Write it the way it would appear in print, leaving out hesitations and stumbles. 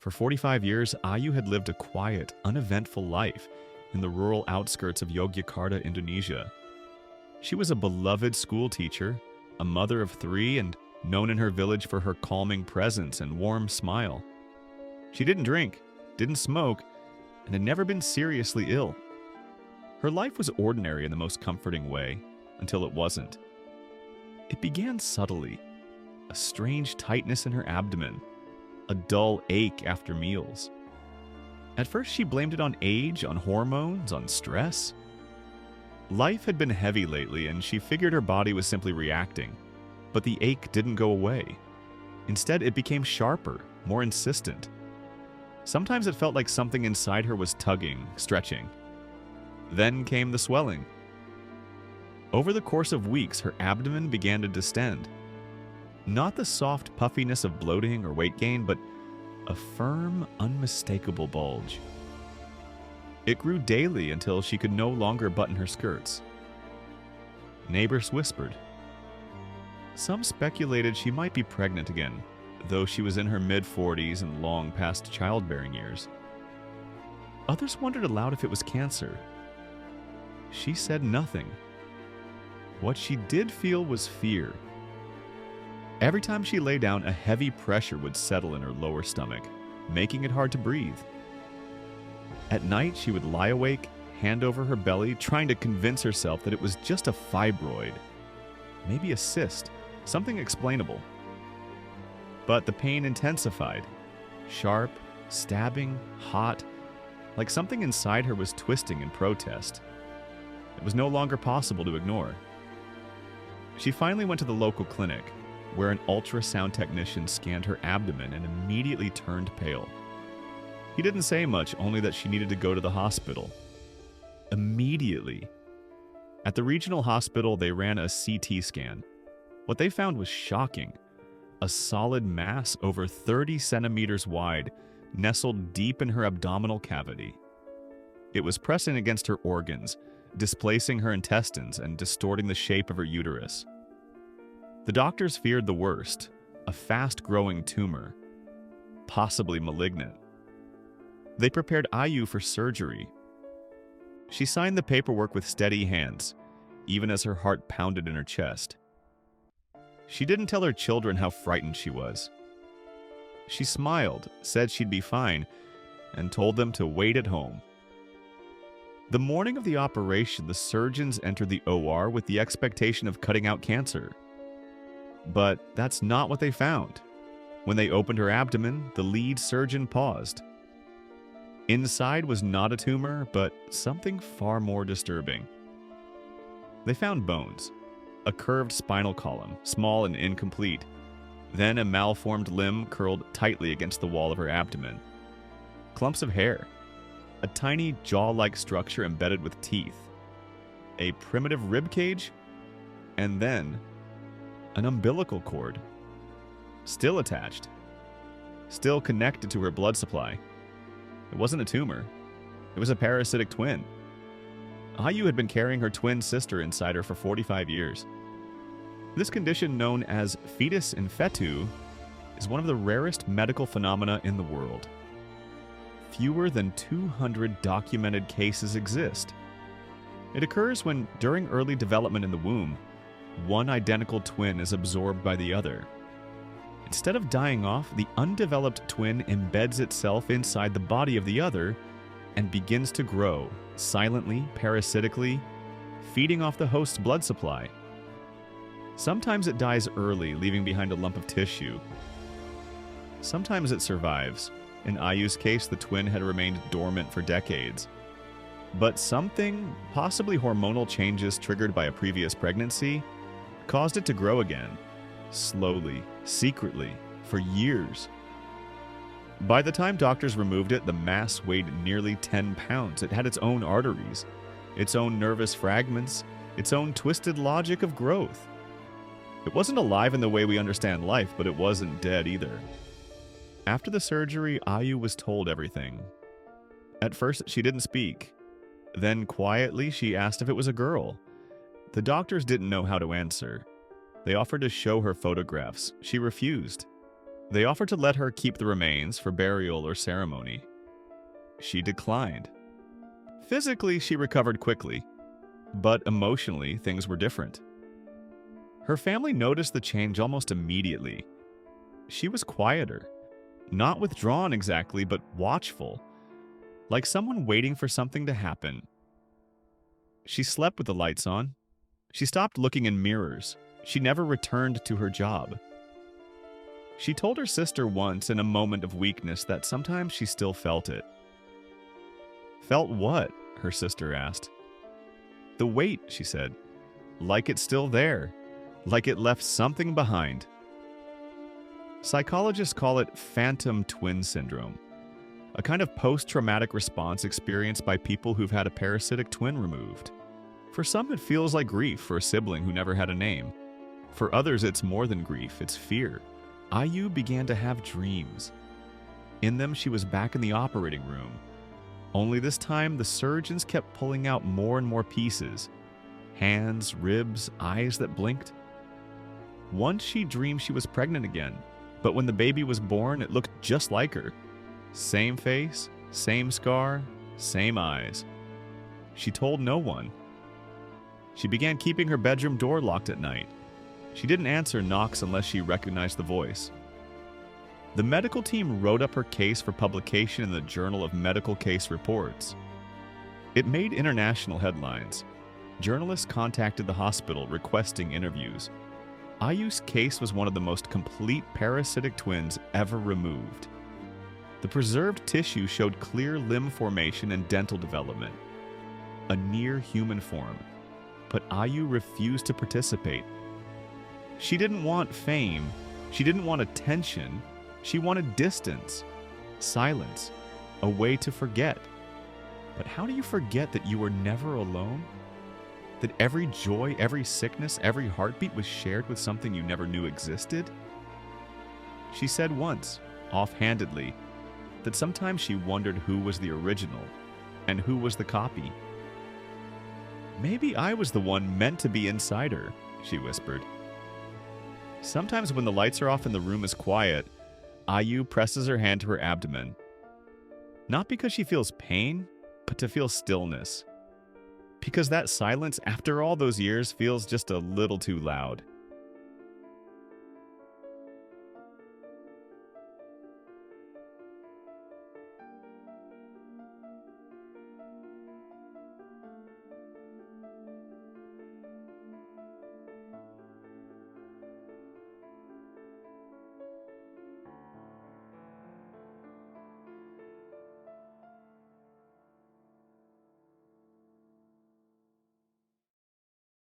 For 45 years, Ayu had lived a quiet, uneventful life in the rural outskirts of Yogyakarta, Indonesia. She was a beloved school teacher, a mother of 3, and known in her village for her calming presence and warm smile. She didn't drink, didn't smoke, and had never been seriously ill. Her life was ordinary in the most comforting way, until it wasn't. It began subtly, a strange tightness in her abdomen, a dull ache after meals. At first she blamed it on age, on hormones, on stress. Life had been heavy lately and she figured her body was simply reacting, but the ache didn't go away. Instead, it became sharper, more insistent. Sometimes it felt like something inside her was tugging, stretching. Then came the swelling. Over the course of weeks, her abdomen began to distend. Not the soft puffiness of bloating or weight gain, but a firm, unmistakable bulge. It grew daily until she could no longer button her skirts. Neighbors whispered. Some speculated she might be pregnant again, though she was in her mid-40s and long past childbearing years. Others wondered aloud if it was cancer. She said nothing. What she did feel was fear. Every time she lay down, a heavy pressure would settle in her lower stomach, making it hard to breathe. At night, she would lie awake, hand over her belly, trying to convince herself that it was just a fibroid, maybe a cyst, something explainable. But the pain intensified, sharp, stabbing, hot, like something inside her was twisting in protest. It was no longer possible to ignore. She finally went to the local clinic, where an ultrasound technician scanned her abdomen and immediately turned pale. He didn't say much, only that she needed to go to the hospital. Immediately. At the regional hospital, they ran a CT scan. What they found was shocking. A solid mass over 30 centimeters wide, nestled deep in her abdominal cavity. It was pressing against her organs, displacing her intestines and distorting the shape of her uterus. The doctors feared the worst, a fast-growing tumor, possibly malignant. They prepared Ayu for surgery. She signed the paperwork with steady hands, even as her heart pounded in her chest. She didn't tell her children how frightened she was. She smiled, said she'd be fine, and told them to wait at home. The morning of the operation, the surgeons entered the OR with the expectation of cutting out cancer. But that's not what they found. When they opened her abdomen, the lead surgeon paused. Inside was not a tumor, but something far more disturbing. They found bones, a curved spinal column, small and incomplete, then a malformed limb curled tightly against the wall of her abdomen. Clumps of hair, a tiny jaw-like structure embedded with teeth, a primitive rib cage, and then an umbilical cord, still attached, still connected to her blood supply. It wasn't a tumor. It was a parasitic twin. Ayu had been carrying her twin sister inside her for 45 years. This condition, known as fetus in fetu, is one of the rarest medical phenomena in the world. Fewer than 200 documented cases exist. It occurs when, during early development in the womb, one identical twin is absorbed by the other. Instead of dying off, the undeveloped twin embeds itself inside the body of the other and begins to grow, silently, parasitically, feeding off the host's blood supply. Sometimes it dies early, leaving behind a lump of tissue. Sometimes it survives. In Ayu's case, the twin had remained dormant for decades. But something, possibly hormonal changes triggered by a previous pregnancy, caused it to grow again, slowly, secretly, for years. By the time doctors removed it, the mass weighed nearly 10 pounds. It had its own arteries, its own nervous fragments, its own twisted logic of growth. It wasn't alive in the way we understand life, but it wasn't dead either. After the surgery, Ayu was told everything. At first, she didn't speak. Then, quietly, she asked if it was a girl. The doctors didn't know how to answer. They offered to show her photographs. She refused. They offered to let her keep the remains for burial or ceremony. She declined. Physically, she recovered quickly, but emotionally, things were different. Her family noticed the change almost immediately. She was quieter, not withdrawn exactly, but watchful, like someone waiting for something to happen. She slept with the lights on. She stopped looking in mirrors. She never returned to her job. She told her sister once in a moment of weakness that sometimes she still felt it. Felt what? Her sister asked. The weight, she said. Like it's still there. Like it left something behind. Psychologists call it phantom twin syndrome, a kind of post-traumatic response experienced by people who've had a parasitic twin removed. For some, it feels like grief for a sibling who never had a name. For others, it's more than grief, it's fear. Ayu began to have dreams. In them, she was back in the operating room. Only this time, the surgeons kept pulling out more and more pieces. Hands, ribs, eyes that blinked. Once she dreamed she was pregnant again, but when the baby was born, it looked just like her. Same face, same scar, same eyes. She told no one. She began keeping her bedroom door locked at night. She didn't answer knocks unless she recognized the voice. The medical team wrote up her case for publication in the Journal of Medical Case Reports. It made international headlines. Journalists contacted the hospital requesting interviews. Ayu's case was one of the most complete parasitic twins ever removed. The preserved tissue showed clear limb formation and dental development, a near human form. But Ayu refused to participate. She didn't want fame. She didn't want attention. She wanted distance, silence, a way to forget. But how do you forget that you were never alone? That every joy, every sickness, every heartbeat was shared with something you never knew existed? She said once, offhandedly, that sometimes she wondered who was the original and who was the copy. Maybe I was the one meant to be inside her, she whispered. Sometimes when the lights are off and the room is quiet, Ayu presses her hand to her abdomen. Not because she feels pain, but to feel stillness. Because that silence, after all those years, feels just a little too loud.